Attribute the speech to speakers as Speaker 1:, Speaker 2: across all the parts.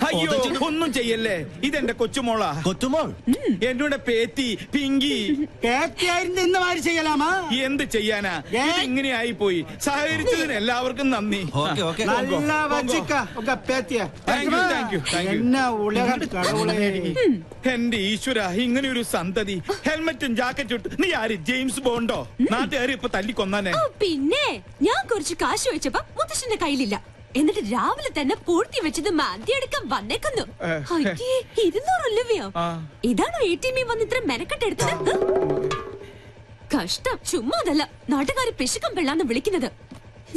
Speaker 1: അയ്യോ ഒന്നും ചെയ്യല്ലേ, ഇതെന്റെ കൊച്ചുമോളാ.
Speaker 2: കൊച്ചുമോൾ
Speaker 1: എന്നോട് പേത്തി പിങ്കി
Speaker 3: ചെയ്യലാമാ.
Speaker 1: എന്ത് ചെയ്യാനാ, ഇങ്ങനെ ആയി പോയി. സഹകരിച്ചതിന് എല്ലാവർക്കും നന്ദി. എന്റെ ഈശ്വര, ഇങ്ങനെ ഒരു സന്തതി. ഹെൽമെറ്റും ജാക്കറ്റും ഇട്ട് നീ ആര്, ജെയിംസ് ബോണ്ടോ? നാട്ടുകാർ ഇപ്പൊ തല്ലിക്കൊന്നെ.
Speaker 4: പിന്നെ ഞാൻ കുറച്ച് കാശ് വെച്ചപ്പോ മുത്തശ്ശന്റെ കയ്യിലില്ല. എന്നിട്ട് രാവിലെ തന്നെ പൂർത്തി വെച്ചത് മാന്തി എടുക്കാൻ വന്നേക്കുന്നു. 200 രൂപയോ? ഇതാണ് ATM വന്ന് ഇത്ര മെനക്കെട്ടെടുത്തത്. കഷ്ടം. ചുമ്മാ അതല്ല, നാട്ടുകാര് പിശുക്കം പിള്ളാന്ന് വിളിക്കുന്നത്.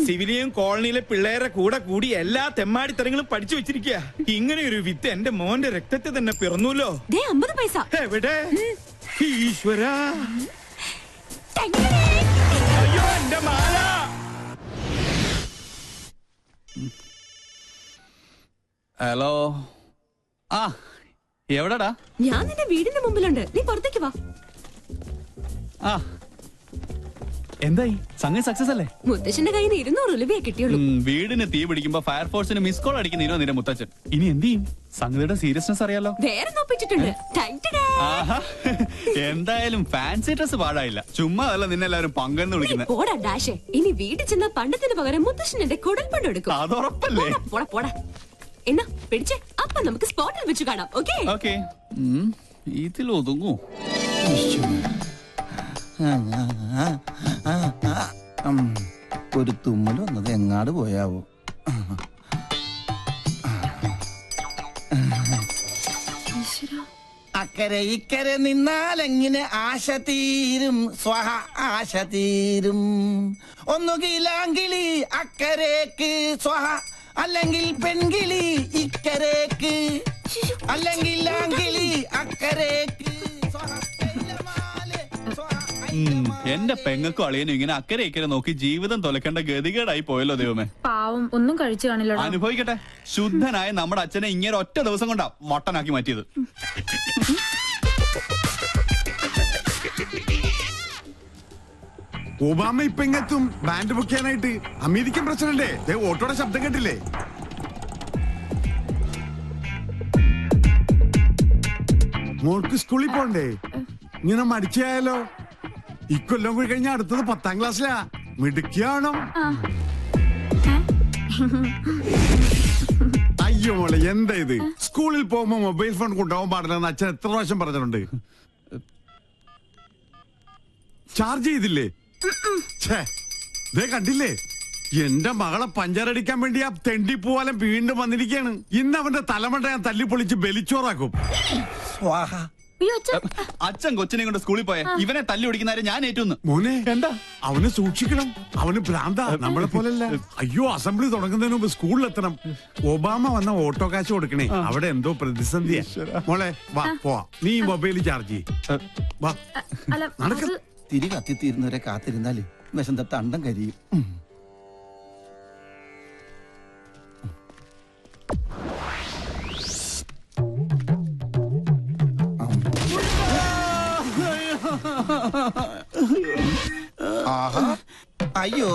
Speaker 1: സിവിലിയൻ കോളനിയിലെ പിള്ളേരെ കൂടെ കൂടി എല്ലാ തെമ്മാടിത്തരങ്ങളും പഠിച്ചു വെച്ചിരിക്കുക. ഇങ്ങനെ ഒരു വിത്ത് എന്റെ മോന്റെ രക്തത്തെ തന്നെ പിറന്നൂല്ലോ.
Speaker 4: 50 പൈസ
Speaker 1: എവിടെ? ഈശ്വര, അയ്യോ എന്റെ മാല.
Speaker 2: ഹലോ. ആ എവിടെടാ?
Speaker 4: ഞാൻ നിന്റെ വീടിന്റെ മുമ്പിലുണ്ട്, നീ പുറത്തേക്ക് വാ.
Speaker 2: ആ എന്തായി, സംഗതി സക്സസ് അല്ലേ?
Speaker 4: മുത്തശ്ശന്റെ കയ്യിൽ നിന്ന് 200 രൂപയെ കിട്ടിയുള്ളൂ.
Speaker 2: വീടിന് തീ പിടിക്കുമ്പോ ഫയർഫോഴ്സിന് മിസ് കോൾ അടിക്കുന്നതിനോ നിന്റെ മുത്തച്ഛൻ. ഇനി എന്ത് ചെയ്യും? സംഗതിയുടെ സീരിയസ്നെസ് അറിയാലോ.
Speaker 4: വേറെ നോപ്പിച്ചിട്ടുണ്ട്.
Speaker 2: എന്തായാലും ഫാൻസി ഡ്രസ് പാടായില്ല. ചുമ്മാ അല്ല നിന്നെല്ലാരും പങ്കെന്ന് വിളിക്കുന്നത്.
Speaker 4: പോടാ ഡാഷേ, ഇനി വീട്ടിൽ ചെന്ന പണ്ടത്തിന് പകരം മുത്തശ്ശൻ എന്റെ കുടൽപ്പണ്ട് എടുക്കും.
Speaker 2: അതുറപ്പല്ലേ?
Speaker 4: പോടാ പോടാ. എന്നാ പിടിച്ചേ, അപ്പൊ നമുക്ക് സ്പോട്ടിൽ വെച്ച് കാണാം. ഓക്കേ?
Speaker 2: ഇതിലൊതുങ്ങൂ.
Speaker 5: ഒരു തുമ്മൽ വന്നത് എങ്ങാട് പോയാവോ? അക്കരെ ഇക്കരെ നിന്നാലെങ്ങനെ ആശ തീരും, സ്വഹ ആശ തീരും. ഒന്നുകിലാങ്കിളി അക്കരേക്ക് സ്വഹ, അല്ലെങ്കിൽ പെൺകിളി ഇക്കരേക്ക്, അല്ലെങ്കിൽ ആങ്കിളി അക്കരേക്ക്.
Speaker 2: എന്റെ പെങ്ങൾക്കും അളിയനും ഇങ്ങനെ അക്കരെ ഇക്കരെ നോക്കി ജീവിതം തൊലക്കേണ്ട ഗതികേടായി പോയല്ലോ ദൈവമേ.
Speaker 6: പാവം, ഒന്നും കഴിച്ചു കാണില്ല.
Speaker 2: അനുഭവിക്കട്ടെ. ശുദ്ധനായ നമ്മുടെ അച്ഛനെ ഇങ്ങനെ ഒറ്റ ദിവസം കൊണ്ടാ മട്ടനാക്കി മാറ്റിയത്.
Speaker 7: ഒബാമ ഇപ്പൊ ഇങ്ങെത്തും ബാൻഡ് ബുക്ക് ചെയ്യാനായിട്ട്. അമേരിക്കൻ പ്രസിഡന്റ് ഓട്ടോയുടെ ശബ്ദം കേട്ടില്ലേ? മോൾക്ക് സ്കൂളിൽ പോണ്ടേ? ഇങ്ങനെ മടിച്ചായാലോ? ഇക്കൊല്ലം കൂടി കഴിഞ്ഞാൽ അടുത്തത് 10ാം ക്ലാസ്സിലാ. മിടുക്കിയാണോ? അയ്യോ മോളെ, എന്താ ഇത്? സ്കൂളിൽ പോകുമ്പോ മൊബൈൽ ഫോൺ കൊണ്ടുപോകാൻ പാടില്ലെന്ന് അച്ഛൻ എത്ര പ്രാവശ്യം പറഞ്ഞിട്ടുണ്ട്. ചാർജ് ചെയ്തില്ലേ? കണ്ടില്ലേ, എന്റെ മകളെ പഞ്ചറടിക്കാൻ വേണ്ടി ആ തെണ്ടി പൂവാലം വീണ്ടും വന്നിരിക്കുകയാണ്. ഇന്ന് അവന്റെ തലമണ്ട ഞാൻ തല്ലിപ്പൊളിച്ച് ബലിച്ചോറാക്കും.
Speaker 2: അച്ഛൻ കൊച്ചിനെ കൊണ്ട് സ്കൂളിൽ പോയ ഇവനെ തല്ലി ഓടിക്കുന്നവരെ ഞാൻ ഏറ്റുന്നു.
Speaker 7: മോനെ എന്താ? അവന് സൂക്ഷിക്കണം, അവന് ഭ്രാന്താ, നമ്മളെ പോലല്ല. അയ്യോ, അസംബ്ലി തുടങ്ങുന്നതിന് മുമ്പ് സ്കൂളിലെത്തണം. ഒബാമ വന്ന ഓട്ടോ കാശ് കൊടുക്കണേ, അവിടെ എന്തോ പ്രതിസന്ധിയാ. മോളെ വാ പോവാ, നീ മൊബൈൽ ചാർജ് ചെയ്യ്. വാ നടക്ക.
Speaker 5: തിരി കത്തിത്തീരുന്നവരെ കാത്തിരുന്നാല് വിഷം തട്ട അണ്ടം കരിയും. അയ്യോ,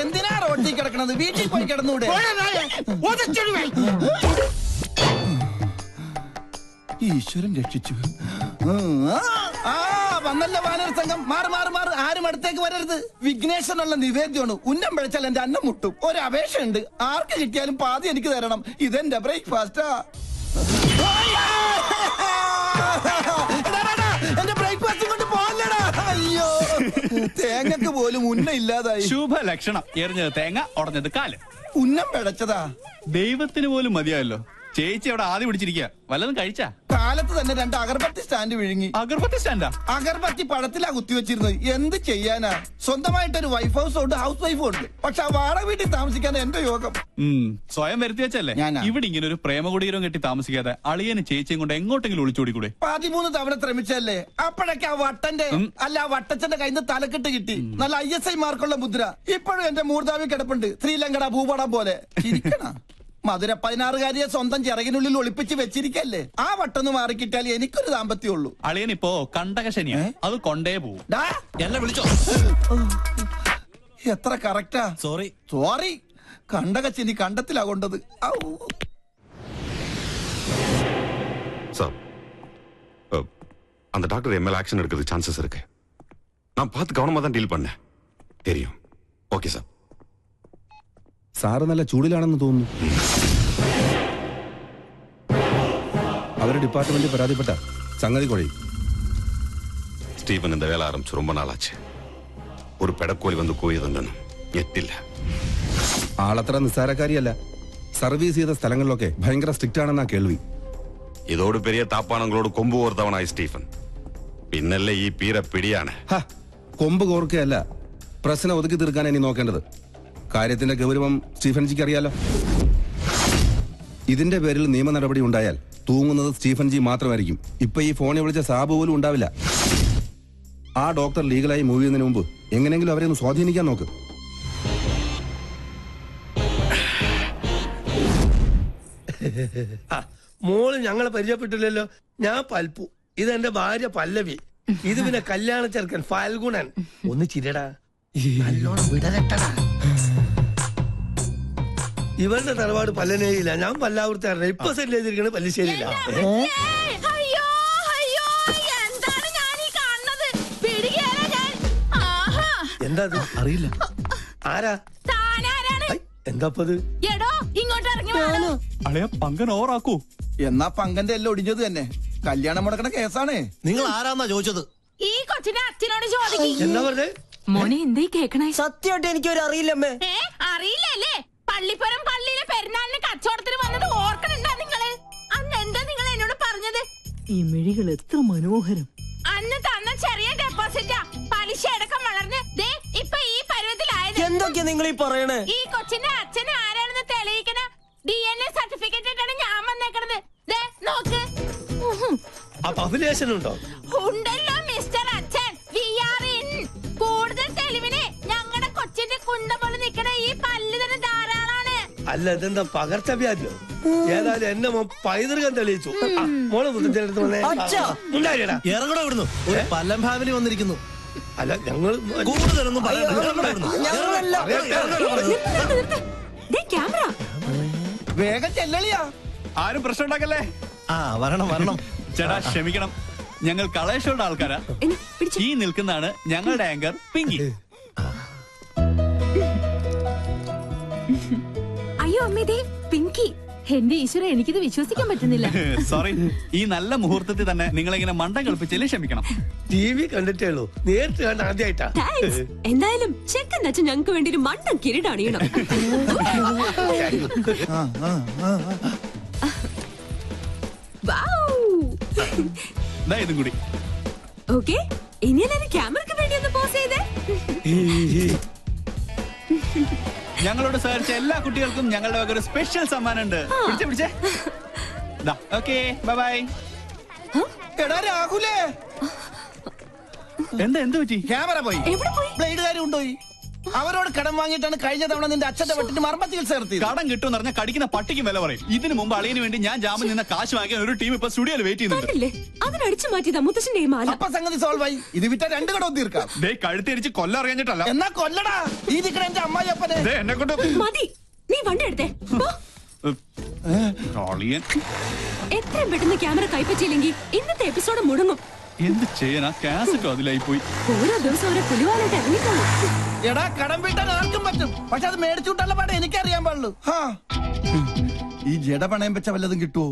Speaker 5: എന്തിനാ റോട്ടിൽ കിടക്കണത്? വീട്ടിൽ പോയി കിടന്നൂടെ? ഈശ്വരൻ രക്ഷിച്ചു. വന്നല്ല വാനർ സംഘം. മാറ് മാറ് മാറ്, ആരും അടുത്തേക്ക് വരരുത്. വിഘ്നേശ്വരനുള്ള നിവേദ്യമാണ്. ഉന്നം പിഴച്ചാൽ എന്റെ അന്നം മുട്ടും. ഒരു അപേക്ഷയുണ്ട്, ആർക്ക് കിട്ടിയാലും പാതി എനിക്ക് തരണം. ഇതെന്റെ ബ്രേക്ക്ഫാസ്റ്റാ. എന്റെ ബ്രേക്ക്ഫാസ്റ്റ് കൊണ്ട് പോകല്ലടാ. അയ്യോ, തേങ്ങക്ക് പോലും ഉന്നം ഇല്ലാതായി.
Speaker 2: ശുഭ ലക്ഷണം. എറിഞ്ഞത് തേങ്ങ, ഉടഞ്ഞത് കാല്.
Speaker 5: ഉന്നം പിഴച്ചതാ.
Speaker 2: ദൈവത്തിന് പോലും മതിയായല്ലോ. ചേച്ചി അവിടെ ആദ്യം പിടിച്ചിരിക്കുക. വല്ലതും കഴിച്ചാ?
Speaker 5: കാലത്ത് തന്നെ 2 അഗർബത്തി സ്റ്റാൻഡ് വിഴുങ്ങി.
Speaker 2: അഗർബത്തി സ്റ്റാൻഡാ?
Speaker 5: അഗർബത്തി പഴത്തിലാ കുത്തിവെച്ചിരുന്നത്. എന്ത് ചെയ്യാനാ? സ്വന്തമായിട്ടൊരു വൈഫ് ഹൗസ് ഉണ്ട്, ഹൗസ് വൈഫും ഉണ്ട്. പക്ഷെ ആ വാടക വീട്ടിൽ താമസിക്കാൻ എന്റെ യോഗം.
Speaker 2: സ്വയം വരുത്തി വെച്ചല്ലേ? ഇവിടെ ഇങ്ങനെ ഒരു പ്രേമകുടീരം കെട്ടി താമസിക്കാതെ അളിയന് ചേച്ചിയും കൊണ്ട് എങ്ങോട്ടെങ്കിലും ഒളിച്ചോടിക്കൂടെ?
Speaker 5: 13 തവണ ശ്രമിച്ചല്ലേ? അപ്പോഴൊക്കെ ആ വട്ടന്റെ അല്ല ആ വട്ടച്ചന്റെ കയ്യിൽ നിന്ന് തലക്കെട്ട് കിട്ടി. നല്ല ISI മാർക്കുള്ള മുദ്ര ഇപ്പോഴും എന്റെ മൂർധാവി കിടപ്പുണ്ട്. ശ്രീലങ്കട ഭൂപടം പോലെ. ഇരിക്കണ മധുര 16-കാരിയെ സ്വന്തം ചിറകിനുള്ളിൽ ഒളിപ്പിച്ച് വെച്ചിരിക്കല്ലേ. ആ വട്ടൊന്ന് മാറിക്കിട്ടാൽ എനിക്കൊരു ദാമ്പത്യമുള്ളൂ.
Speaker 2: അളിയൻ ഇപ്പോ കണ്ടകശനിയാ, അത് കൊണ്ടേ പോവും.
Speaker 5: ഡാ,
Speaker 3: എന്നെ വിളിച്ചോ?
Speaker 5: എത്ര കറക്റ്റാ. സോറി കണ്ടകച്ചിനി കണ്ടത്തിലാ കൊണ്ടത്. ഔ.
Speaker 8: சார் அந்த டாக்டர் எம்எல் ஆக்ஷன் எடுக்கிறதுக்கு சான்சஸ் இருக்கு. நான் பார்த்து கவனமா தான் டீல் பண்ணேன். தெரியும். Okay sir.
Speaker 9: സാറ് നല്ല ചൂടിലാണെന്ന് തോന്നുന്നു. അവരുടെ ഡിപ്പാർട്ട്മെന്റ് പരാതിപ്പെട്ട സംഗതി കുഴയും.
Speaker 8: ஸ்டீபன் இந்த வேலை ஆரம்பிச்சு ரொம்ப நாள் ஆச்சு. ஒரு பெடக்கோழி வந்து கூயதுണ്ടെന്നും ഞെട്ടില്ല.
Speaker 9: ആളത്ര നിസ്സാരക്കാരിയല്ല. സർവീസ് ചെയ്ത സ്ഥലങ്ങളിലൊക്കെ ഭയങ്കര സ്ട്രിക്റ്റ് ആണെന്നാ കേൾവി.
Speaker 8: ഇതോട് പെരിയ താപ്പാണങ്ങളോട് കൊമ്പ് കോർത്തവനായി സ്റ്റീഫൻ. പിന്നല്ലേ ഈ പീര പിടിയാണ്.
Speaker 9: കൊമ്പ് കോർക്കുകയല്ല, പ്രശ്നം ഒതുക്കി തീർക്കാൻ ഇനി നോക്കേണ്ടത്. കാര്യത്തിന്റെ ഗൗരവം സ്റ്റീഫൻജിക്ക് അറിയാലോ. ഇതിന്റെ പേരിൽ നിയമ നടപടി ഉണ്ടായാൽ തൂങ്ങുന്നത് സ്റ്റീഫൻജി മാത്രമായിരിക്കും. ഇപ്പൊ ഈ ഫോണിൽ വിളിച്ച സാബു പോലും ഉണ്ടാവില്ല. ആ ഡോക്ടർ ലീഗലായി മൂവ് ചെയ്യുന്നതിന് മുമ്പ് എങ്ങനെയെങ്കിലും അവരെ ഒന്ന് സ്വാധീനിക്കാൻ നോക്ക്.
Speaker 3: മോള് ഞങ്ങളെ പരിചയപ്പെട്ടില്ലല്ലോ. ഞാൻ പൽപ്പു, ഇതെന്റെ ഭാര്യ പല്ലവി, ഇത് പിന്നെ കല്യാണ ചെറുക്കൻ ഫാൽഗുണൻ. ഒന്ന് ചിരടാ, നല്ലോണം വിടരട്ടടാ. ഇവരുടെ തറവാട് പല്ലനേരിയില്ല, ഞാൻ പല്ലാവൂർത്താറില്ല. ഇപ്പൊ സെറ്റ് ചെയ്തിരിക്കണ പല്ലിശ്ശേരിയില്ല. എന്താ അറിയില്ല. ആരാ? എന്താപ്പത്?
Speaker 2: അളിയ പങ്കൻ ഓറാക്കൂ.
Speaker 5: എന്നാ പങ്കന്റെ എല്ലാം ഒടിഞ്ഞത് തന്നെ. കല്യാണം മുടക്കണ കേസാണ്.
Speaker 3: നിങ്ങൾ ആരാന്നാ ചോദിച്ചത്?
Speaker 4: ഈ കൊച്ചിനെ അച്ഛനോട് ചോദിക്കും.
Speaker 3: എന്താ പറഞ്ഞേ?
Speaker 4: മോനെ എന്തേ കേക്കണേ?
Speaker 3: സത്യമായിട്ട് എനിക്കൊരു അറിയില്ലമ്മേ.
Speaker 4: അറിയില്ലല്ലേ? പള്ളിപ്പുറം പള്ളിയിലെ പെരുന്നാളിന് കച്ചവടത്തിന് വന്നത് ഓർക്കണുണ്ടാ നിങ്ങള്? അന്ന് എന്താ നിങ്ങൾ എന്നോട് പറഞ്ഞത്?
Speaker 10: ഈ മിഴികൾ എത്ര മനോഹരം.
Speaker 4: അന്ന് തന്ന ചെറിയ ഡെപ്പോസിറ്റാ പലിശ അടക്കം വളർന്ന് ദേ ഇപ്പൊ ഈ പരുവത്തിലായത്.
Speaker 3: എന്തൊക്കെയാ നിങ്ങൾ ഈ പറയണേ?
Speaker 4: ഈ കൊച്ചിന്റെ അച്ഛനെ ആരാണെന്ന് തെളിയിക്കണ DNA സർട്ടിഫിക്കറ്റ് ഇട്ടാണ് ഞാൻ വന്നേക്കണത്. ദേ നോക്ക്.
Speaker 3: അപ്പൊ അഭിലേഷൻ ഉണ്ടോ?
Speaker 4: ഉണ്ടല്ലോ മിസ്റ്റർ അച്ഛൻ. We are in. കൂടുതൽ തെളിവിന് ഞങ്ങളുടെ കൊച്ചിന്റെ കുണ്ട പോലെ നിക്കണ ഈ പല്ല് തന്നെ ധാരാളാണ്.
Speaker 3: അല്ല, ഇതെന്താ പകർച്ചവ്യാധിയോ? ഏതായാലും എന്നെ പൈതൃകം തെളിയിച്ചു. മോളെ മുത്തച്ഛനടുത്ത് ഇറങ്ങണോ ഇവിടുന്നു? ഒരു പല്ലം ഫാമിലി വന്നിരിക്കുന്നു. അല്ല, ഞങ്ങൾ കൂടുതലൊന്നും
Speaker 5: വേഗം ചെല്ലളിയാ.
Speaker 2: ആരും പ്രശ്നം ഉണ്ടാക്കല്ലേ.
Speaker 3: വരണം.
Speaker 2: ചേട്ടാ ക്ഷമിക്കണം, ഞങ്ങൾ കളേഷോടെ ആൾക്കാരാ. ഈ നിൽക്കുന്നതാണ് ഞങ്ങളുടെ ആങ്കർ പിങ്കി.
Speaker 4: അയ്യോ അമ്മേ, പിങ്കി.
Speaker 6: എന്റെ ഈശ്വര, എനിക്കിത് വിശ്വസിക്കാൻ പറ്റുന്നില്ല.
Speaker 2: സോറി, ഈ നല്ല മുഹൂർത്തത്തിൽ തന്നെ നിങ്ങളിങ്ങനെ മണ്ടം കളിപ്പിച്ചതിൽ ക്ഷമിക്കണം.
Speaker 3: TV കണ്ടിട്ടേ ഉള്ളൂ, നേരിട്ട് കണ്ട ആദ്യമായിട്ടാ.
Speaker 4: എന്തായാലും ചെക്കൻ അച്ഛൻ ഞങ്ങൾക്ക് വേണ്ടി ഒരു മണ്ടൻ കിരീടണിയണം.
Speaker 2: ഇതും കൂടി.
Speaker 4: ഓക്കെ, ഇനി എല്ലാവരും ക്യാമറയ്ക്ക് വേണ്ടി ഒന്ന് പോസ് ചെയ്തേ.
Speaker 2: ഞങ്ങളോട് സഹകരിച്ച എല്ലാ കുട്ടികൾക്കും ഞങ്ങളുടെ വക ഒരു സ്പെഷ്യൽ സമ്മാനം ഉണ്ട്. പിടിച്ചേ. Okay, bye bye.
Speaker 5: എടാ രാഹുലേ,
Speaker 2: എന്ത് പറ്റി?
Speaker 5: ക്യാമറ പോയി.
Speaker 4: എവിടെ പോയി?
Speaker 5: ബ്ലേഡുകാരും ഉണ്ടോയി. അവരോട് കടം വാങ്ങിയിട്ടാണ് കഴിഞ്ഞ തവണ നിന്റെ അച്ഛന്റെ വെട്ടിന് മർമ്മ ചികിത്സ നടത്തിയത്.
Speaker 2: കടം കിട്ടുമെന്ന് പറഞ്ഞാൽ കടിക്കുന്ന പട്ടിക്ക് വില പറയും. ഇതിനു മുമ്പ് അളിയന് വേണ്ടി ഞാൻ ജാമ്യം നിന്ന കാശ് വാങ്ങിയ ഒരു ടീം ഇപ്പൊ സ്റ്റുഡിയോയിൽ വെയിറ്റ് ചെയ്യുന്നുണ്ട്.
Speaker 4: അതിനടിച്ചു മാറ്റിയതാ മുത്തശ്ശന്റെ മാല.
Speaker 5: അപ്പൊ സംഗതി സോൾവ് ആയി. ഇത് വിറ്റ 2 കടവും തീർക്കാം.
Speaker 2: കഴുത്തിരിച്ച് കൊല്ലറിയാഞ്ഞിട്ടല്ല.
Speaker 5: എന്നാ കൊല്ലടാ. ഈ നിക്കണ എന്റെ അമ്മായി അപ്പനെ.
Speaker 2: എന്നെ കൊണ്ട്
Speaker 4: മതി, നീ വണ്ടി എടുത്തേ. എത്രയും പെട്ടെന്ന് ക്യാമറ കൈപ്പറ്റിയില്ലെങ്കിൽ ഇന്നത്തെ എപ്പിസോഡ് മുടങ്ങും.
Speaker 2: എന്ത് ചെയ്യാനാ, കാസറ്റോ അതിലായി പോയി.
Speaker 4: ഓരോ ദിവസം ഓരോ പുലിവാലായിട്ട് ഇറങ്ങിക്കോളൂ.
Speaker 5: എടാ, കടം വീട്ടാൻ ആർക്കും പറ്റും, പക്ഷെ അത് മേടിച്ചുവിട്ടുള്ള പാടെ എനിക്കറിയാൻ പാടുള്ളൂ. ഈ ജട പണയം വെച്ച വല്ലതും കിട്ടുവോ?